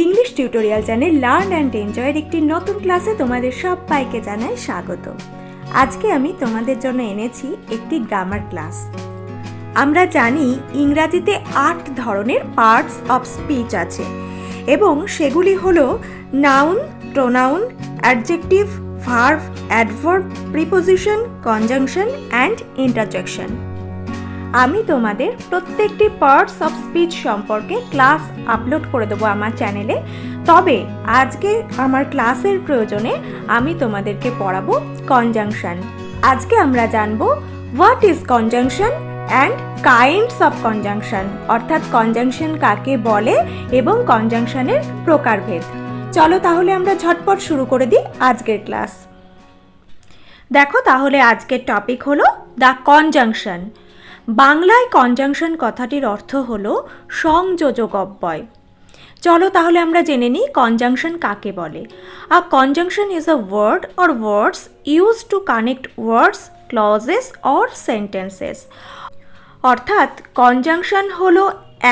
English tutorial channel learn and এনজয়ের একটি নতুন ক্লাসে তোমাদের সবাইকে জানাই স্বাগত। আজকে আমি তোমাদের জন্য এনেছি একটি গ্রামার ক্লাস। আমরা জানি ইংরাজিতে 8 ধরনের পার্টস অফ স্পিচ আছে এবং সেগুলি হলো noun, pronoun, adjective, verb, adverb, preposition, conjunction and interjection. আমি তোমাদের প্রত্যেকটি পার্টস অফ স্পিচ সম্পর্কে ক্লাস আপলোড করে দেবো আমার চ্যানেলে। তবে আজকে আমার ক্লাসের প্রয়োজনে আমি তোমাদেরকে পড়াবো কনজাংশন। আজকে আমরা জানবো what is conjunction and kinds of conjunction, অর্থাৎ কনজাংশন কাকে বলে এবং কনজাংশনের প্রকারভেদ। চলো তাহলে আমরা ঝটপট শুরু করে দিই আজকের ক্লাস। দেখো তাহলে আজকের টপিক হলো দ্য কনজাংশন। বাংলায় কনজাংশন কথাটির অর্থ হলো সংযোজক অব্যয়। চলো তাহলে আমরা জেনে নিই কনজাংশন কাকে বলে। A conjunction is a word or words use to connect words, clauses or sentences. অর্থাৎ কনজাংশন হলো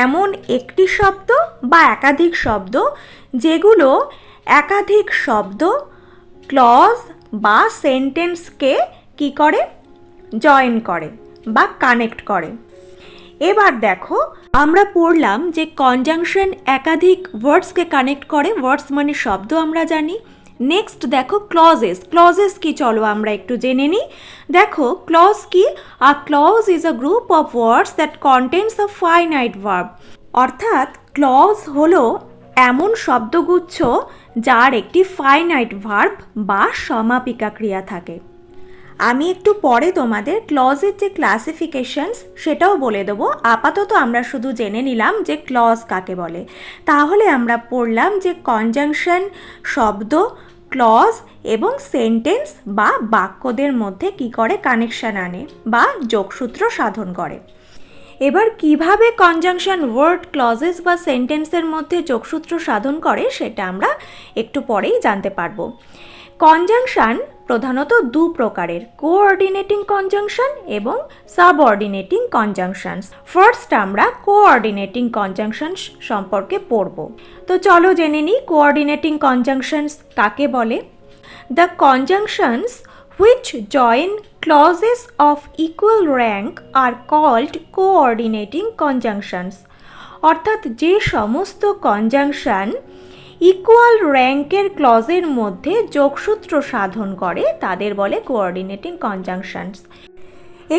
এমন একটি শব্দ বা একাধিক শব্দ যেগুলো একাধিক শব্দ, ক্লজ বা সেন্টেন্সকে কি করে, জয়েন করে বা কানেক্ট করে। এবার দেখো আমরা পড়লাম যে কনজাংশন একাধিক ওয়ার্ডসকে কানেক্ট করে, ওয়ার্ডস মানে শব্দ আমরা জানি। নেক্সট দেখো ক্লজেস। ক্লজেস কি চলো আমরা একটু জেনে নিই। দেখো ক্লজ কি? A clause is a group of words that contains a finite verb. অর্থাৎ ক্লজ হলো এমন শব্দগুচ্ছ যার একটি ফাইনাইট ভার্ব বা সমাপিকা ক্রিয়া থাকে। আমি একটু পরে তোমাদের ক্লজের যে ক্লাসিফিকেশনস সেটাও বলে দেবো। আপাতত আমরা শুধু জেনে নিলাম যে ক্লজ কাকে বলে। তাহলে আমরা পড়লাম যে কনজাংশন শব্দ, ক্লজ এবং সেন্টেন্স বা বাক্যদের মধ্যে কি করে, কানেকশন আনে বা যোগসূত্র সাধন করে। এবার কিভাবে কনজাংশন ওয়ার্ড, ক্লজেস বা সেন্টেন্সের মধ্যে যোগসূত্র সাধন করে সেটা আমরা একটু পরেই জানতে পারবো। কনজাংশন প্রধানত দু প্রকারের, কোঅর্ডিনেটিং কনজাংশন এবং সাবঅর্ডিনেটিং কনজাংশনস। ফার্স্ট আমরা কোঅর্ডিনেটিং কনজাংশনস সম্পর্কে পড়ব। তো চলো জেনে নিই কোঅর্ডিনেটিং কনজাংশনস কাকে বলে। The conjunctions which join clauses of equal rank are called co-ordinating conjunctions। অর্থাৎ যে সমস্ত কনজাংশন ইকুয়াল র্যাঙ্কের ক্লজের মধ্যে যোগসূত্র সাধন করে তাদের বলে কোঅর্ডিনেটিং কনজাংশনস।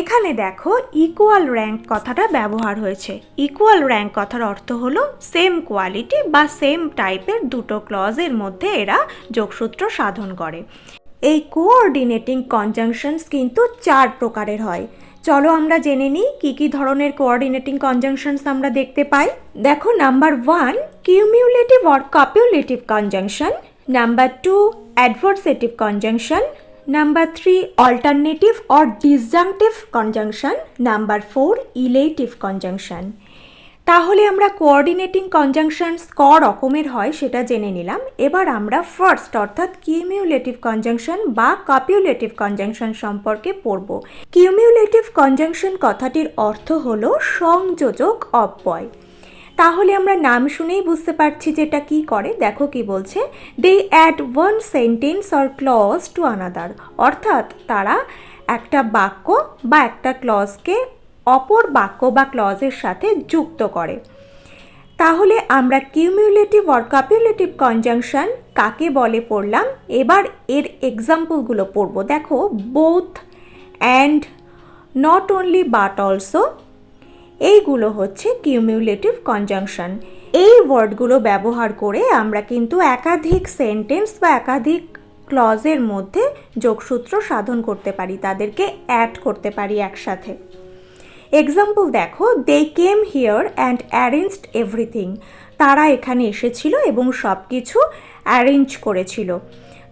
এখানে দেখো ইকুয়াল র্যাঙ্ক কথাটা ব্যবহার হয়েছে। ইকুয়াল র্যাঙ্ক কথার অর্থ হলো সেম কোয়ালিটি বা সেম টাইপের দুটো ক্লজের মধ্যে এরা যোগসূত্র সাধন করে। এই কোঅর্ডিনেটিং কনজাংশনস কিন্তু 4 প্রকারের হয়। চলো আমরা জেনে নিই কী কী ধরনের কোঅর্ডিনেটিং কনজাংশনস আমরা দেখতে পাই। দেখো number 1 cumulative or copulative conjunction, number 2 adversative conjunction, number 3 alternative or disjunctive conjunction, number 4 illative conjunction. তাহলে আমরা কোঅর্ডিনেটিং কনজাংশনস ক রকমের হয় সেটা জেনে নিলাম। এবার আমরা ফার্স্ট অর্থাৎ কিউমিউলেটিভ কনজাংশন বা কপিউলেটিভ কনজাংশন সম্পর্কে পড়ব। কিউমিউলেটিভ কনজাংশন কথাটির অর্থ হলো সংযোজক অব্যয়। তাহলে আমরা নাম শুনেই বুঝতে পারছি যে এটা কী করে। দেখো কি বলছে, they add one sentence or clause to another. অর্থাৎ তারা একটা বাক্য বা একটা ক্লজকে অপর বাক্য বা ক্লজের সাথে যুক্ত করে। তাহলে আমরা কিউমিউলেটিভ অর কপিউলেটিভ কনজাংশন কাকে বলে পড়লাম। এবার এর এক্সাম্পলগুলো পড়ব। দেখো both, and, not only but also, এইগুলো হচ্ছে কিউমিউলেটিভ কনজাংশন। এই ওয়ার্ডগুলো ব্যবহার করে আমরা কিন্তু একাধিক সেন্টেন্স বা একাধিক ক্লজের মধ্যে যোগসূত্র সাধন করতে পারি, তাদেরকে অ্যাড করতে পারি একসাথে। এক্সাম্পল দেখো, they came here and arranged everything. তারা এখানে এসেছিল এবং সব কিছু অ্যারেঞ্জ করেছিল।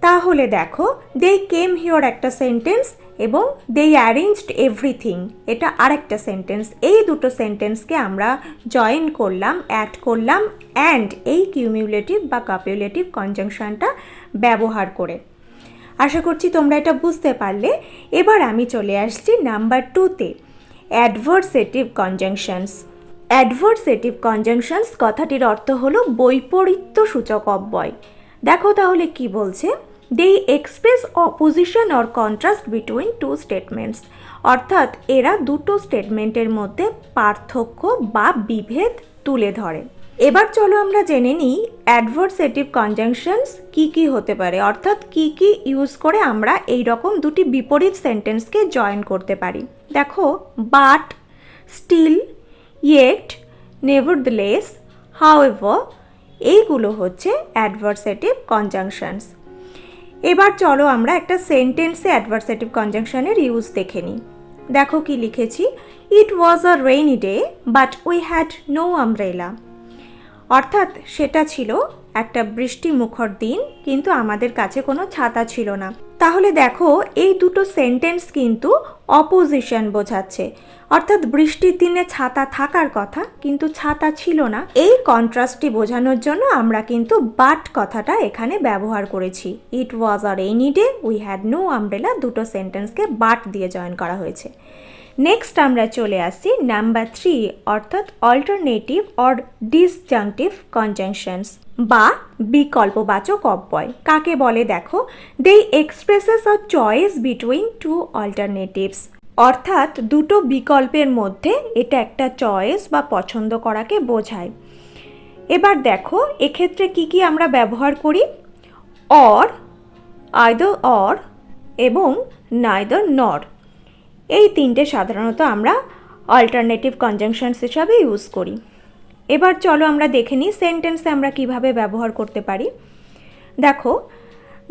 তাহলে দেখো দে কেম হিয়ার একটা সেন্টেন্স এবং দে অ্যারেঞ্জড এভরিথিং এটা আরেকটা সেন্টেন্স। এই দুটো সেন্টেন্সকে আমরা জয়েন করলাম, অ্যাড করলাম অ্যান্ড এই কিউমিউলেটিভ বা কপিউলেটিভ কনজাংশনটা ব্যবহার করে। আশা করছি তোমরা এটা বুঝতে পারলে। এবার আমি চলে আসছি নাম্বার 2তে, অ্যাডভার্সেটিভ কনজাংশনস। অ্যাডভার্সেটিভ কনজাংশনস কথাটির অর্থ হলো বৈপরীত্য সূচক অব্যয়। দেখো তাহলে কি বলছে, they express opposition or contrast between two statements, অর্থাৎ এরা দুটো স্টেটমেন্টের মধ্যে পার্থক্য বা বিভেদ তুলে ধরে। এবার চলো আমরা জেনে নিই অ্যাডভার্সেটিভ কনজাংশনস কি কি হতে পারে, অর্থাৎ কি কি ইউজ করে আমরা এই রকম দুটি বিপরীত সেন্টেন্সকে জয়েন করতে পারি। দেখো, but, still, yet, nevertheless, however, এইগুলো হচ্ছে অ্যাডভার্সেটিভ কনজাংশনস। এবার চলো আমরা একটা সেন্টেন্সে অ্যাডভার্সেটিভ কনজাংশনের ইউজ দেখে নিই। দেখো কি লিখেছি, it was a rainy day but we had no umbrella, অর্থাৎ সেটা ছিল একটা বৃষ্টিমুখর দিন কিন্তু আমাদের কাছে কোনো ছাতা ছিল না। তাহলে দেখো এই দুটো সেন্টেন্স কিন্তু অপোজিশন বোঝাচ্ছে, অর্থাৎ বৃষ্টির দিনে ছাতা থাকার কথা কিন্তু ছাতা ছিল না। এই কন্ট্রাস্টটি বোঝানোর জন্য আমরা কিন্তু বাট কথাটা এখানে ব্যবহার করেছি। It was a rainy day, we had no umbrella, দুটো সেন্টেন্সকে বাট দিয়ে জয়েন করা হয়েছে। নেক্সট আমরা চলে আসছি নাম্বার 3, অর্থাৎ অল্টারনেটিভ অর ডিসজাংটিভ কনজাংশনস বা বিকল্পবাচক অব্যয়। কাকে বলে দেখো, they expresses a choice between two alternatives, অর্থাৎ দুটো বিকল্পের মধ্যে এটা একটা চয়েস বা পছন্দ করাকে বোঝায়। এবার দেখো এক্ষেত্রে কি কি আমরা ব্যবহার করি, অর, আইদার অর এবং নাইদার নর, এই তিনটে সাধারণত আমরা অল্টারনেটিভ কনজাংশনস হিসাবে ইউজ করি। এবার চলো আমরা দেখে নিই সেন্টেন্সে আমরা কিভাবে ব্যবহার করতে পারি। দেখো,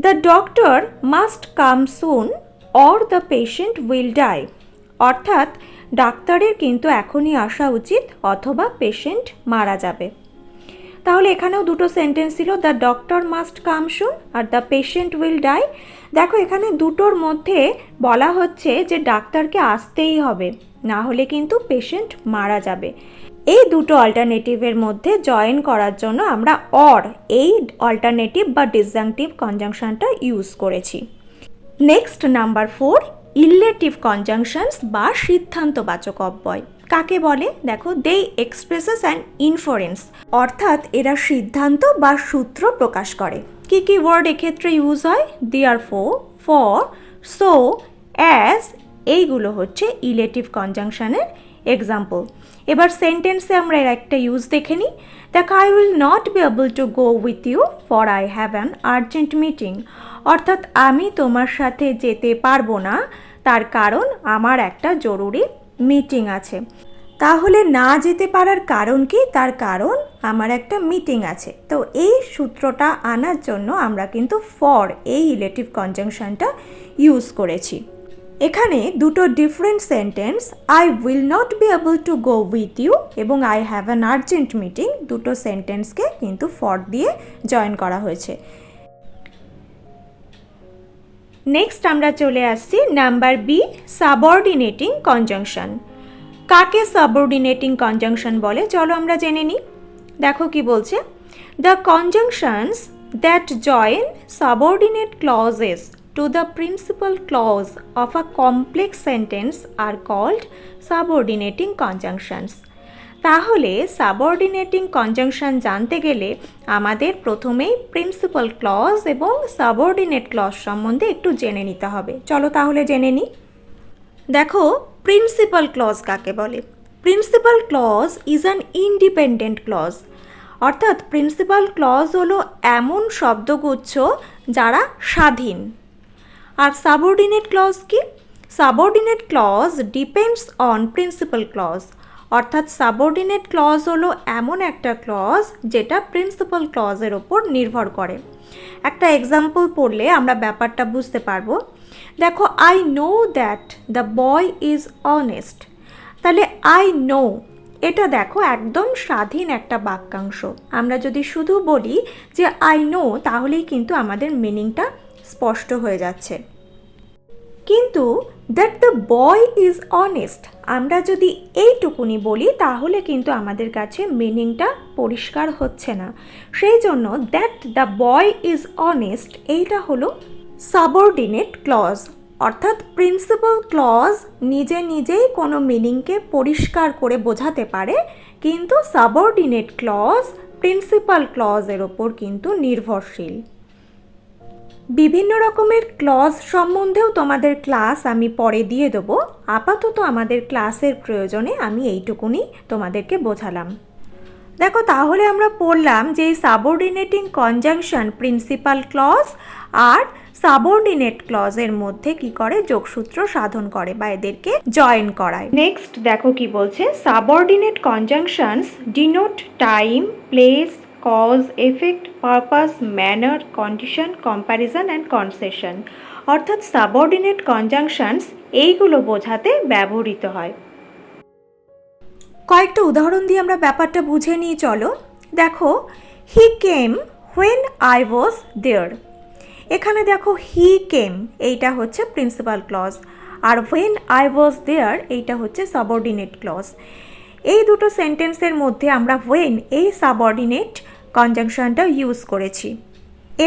the doctor must come soon or the patient will die, অর্থাৎ ডাক্তারের কিন্তু এখনই আসা উচিত অথবা পেশেন্ট মারা যাবে। তাহলে এখানেও দুটো সেন্টেন্স ছিল, the doctor must come soon আর দ্য পেশেন্ট উইল ডাই। দেখো এখানে দুটোর মধ্যে বলা হচ্ছে যে ডাক্তারকে আসতেই হবে, না হলে কিন্তু পেশেন্ট মারা যাবে। এই দুটো অল্টারনেটিভের মধ্যে জয়েন করার জন্য আমরা অর, এই অল্টারনেটিভ বা ডিসজাংটিভ কনজাংশনটা ইউজ করেছি। নেক্সট নাম্বার 4, ইলেটিভ কনজাংশনস বা সিদ্ধান্তবাচক অব্যয়। কাকে বলে দেখো, দে এক্সপ্রেসেস অ্যান ইনফারেন্স, অর্থাৎ এরা সিদ্ধান্ত বা সূত্র প্রকাশ করে। কি কি ওয়ার্ড এক্ষেত্রে ইউজ হয়, দেয়ারফোর, ফর, সো, অ্যাজ, এইগুলো হচ্ছে ইলেটিভ কনজাংশনের এক্সাম্পল। এবার সেন্টেন্সে আমরা এর একটা ইউজ দেখে নিই। দেখো, I will not be able to go with you for I have an urgent meeting, অর্থাৎ আমি তোমার সাথে যেতে পারবো না, তার কারণ আমার একটা জরুরি মিটিং আছে। তাহলে না যেতে পারার কারণ কি, তার কারণ আমার একটা মিটিং আছে। তো এই সূত্রটা আনার জন্য আমরা কিন্তু ফর, এই ইলেটিভ কনজাংশনটা ইউজ করেছি। এখানে দুটো different sentence, I will not be able to go with you এবং I have an urgent meeting, দুটো সেন্টেন্সকে কিন্তু ফর দিয়ে জয়েন করা হয়েছে। নেক্সট আমরা চলে আসছি নাম্বার বি, সাবঅর্ডিনেটিং কনজাংশন। কাকে সাবঅর্ডিনেটিং কনজাংশন বলে চলো আমরা জেনে নিই। দেখো কি বলছে, the conjunctions that join subordinate clauses to the principal clause of a complex sentence are called subordinating conjunctions. তাহলে সাবঅর্ডিনেটিং কনজাংশন জানতে গেলে আমাদের প্রথমেই প্রিন্সিপাল ক্লজ এবং সাবঅর্ডিনেট ক্লজ সম্বন্ধে একটু জেনে নিতে হবে। চলো তাহলে জেনে নিই। দেখো, প্রিন্সিপাল ক্লজ কাকে বলে, principal clause is an independent clause, অর্থাৎ প্রিন্সিপাল ক্লজ হলো এমন শব্দগুচ্ছ যারা স্বাধীন। আর সাবঅর্ডিনেট ক্লজ কি, subordinate clause depends on principal clause, অর্থাৎ সাবঅর্ডিনেট ক্লজ হলো এমন একটা ক্লজ যেটা প্রিন্সিপাল ক্লজের ওপর নির্ভর করে। একটা এক্সাম্পল পড়লে আমরা ব্যাপারটা বুঝতে পারবো। দেখো, I know that the boy is honest, তাহলে আই নো, এটা দেখো একদম স্বাধীন একটা বাক্যাংশ। আমরা যদি শুধু বলি যে আই নো, তাহলেই কিন্তু আমাদের মিনিংটা স্পষ্ট হয়ে যাচ্ছে। কিন্তু that the boy is honest, আমরা যদি এইটুকুনি বলি তাহলে কিন্তু আমাদের কাছে মিনিংটা পরিষ্কার হচ্ছে না। সেই জন্য that the boy is honest, এইটা হলো সাবঅর্ডিনেট ক্লজ, অর্থাৎ প্রিন্সিপাল ক্লজ নিজে নিজেই কোনো মিনিংকে পরিষ্কার করে বোঝাতে পারে, কিন্তু সাবঅর্ডিনেট ক্লজ প্রিন্সিপাল ক্লজের ওপর কিন্তু নির্ভরশীল। বিভিন্ন রকমের ক্লজ সম্বন্ধেও তোমাদের ক্লাস আমি পরে দিয়ে দেবো। আপাতত আমাদের ক্লাসের প্রয়োজনে আমি এইটুকুনি তোমাদেরকে বোঝালাম। দেখো, তাহলে আমরা পড়লাম যে সাবঅর্ডিনেটিং কনজাংশন প্রিন্সিপাল ক্লজ আর সাবঅর্ডিনেট ক্লজের মধ্যে কি করে, যোগসূত্র সাধন করে বা এদেরকে জয়েন করায়। নেক্সট দেখো কি বলছে, subordinate conjunctions denote time, place, cause, effect, purpose, manner, condition, comparison and concession. অর্থাৎ সাবঅর্ডিনেট কনজাংশনস এইগুলো বোঝাতে ব্যবহৃত হয়। কয়েকটা উদাহরণ দিয়ে আমরা ব্যাপারটা বুঝে নিই, চলো। দেখো, হি কেম হোয়েন আই ওয়াজ দেয়ার। এখানে দেখো হি কেম এইটা হচ্ছে প্রিন্সিপাল ক্লজ, আর হোয়েন আই ওয়াজ দেয়ার এইটা হচ্ছে সাবঅর্ডিনেট ক্লজ। এই দুটো সেন্টেন্সের মধ্যে আমরা হোয়েন এই সাবঅর্ডিনেট কনজাংশনটা ইউজ করেছি,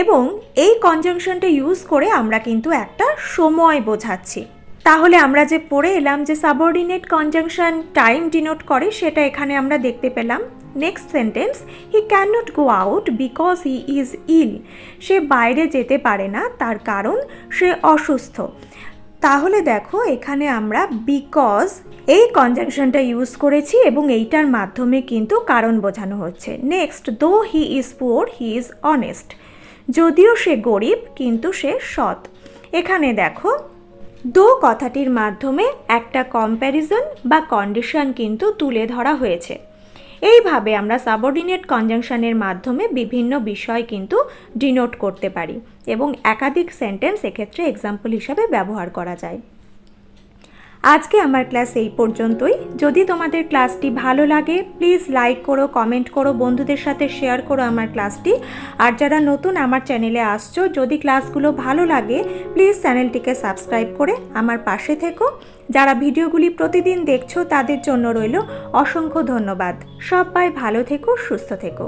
এবং এই কনজাংশনটা ইউজ করে আমরা কিন্তু একটা সময় বোঝাচ্ছি। তাহলে আমরা যে পড়ে এলাম যে সাবঅর্ডিনেট কনজাংশন টাইম ডিনোট করে, সেটা এখানে আমরা দেখতে পেলাম। Next sentence, he can not go out because he is ill. সে বাইরে যেতে পারে না, তার কারণ সে অসুস্থ। তাহলে দেখো, এখানে আমরা বিকজ এই কনজাংশনটা ইউজ করেছি এবং এইটার মাধ্যমে কিন্তু কারণ বোঝানো হচ্ছে। নেক্সট, দো he is poor he is honest. যদিও সে গরিব কিন্তু সে সৎ। এখানে দেখো, দো কথাটির মাধ্যমে একটা কম্প্যারিজন বা কন্ডিশন কিন্তু তুলে ধরা হয়েছে। এইভাবে আমরা সাবঅর্ডিনেট কনজাংশনের মাধ্যমে বিভিন্ন বিষয় কিন্তু ডিনোট করতে পারি এবং একাধিক সেন্টেন্স এক্ষেত্রে এক্সাম্পল হিসাবে ব্যবহার করা যায়। আজকে আমার ক্লাস এই পর্যন্তই। যদি তোমাদের ক্লাসটি ভালো লাগে প্লিজ লাইক করো, কমেন্ট করো, বন্ধুদের সাথে শেয়ার করো আমার ক্লাসটি। আর যারা নতুন আমার চ্যানেলে আসছো, যদি ক্লাসগুলো ভালো লাগে প্লিজ চ্যানেলটিকে সাবস্ক্রাইব করে আমার পাশে থেকো। যারা ভিডিওগুলি প্রতিদিন দেখছো তাদের জন্য রইল অসংখ্য ধন্যবাদ। সবাই ভালো থেকো, সুস্থ থেকো।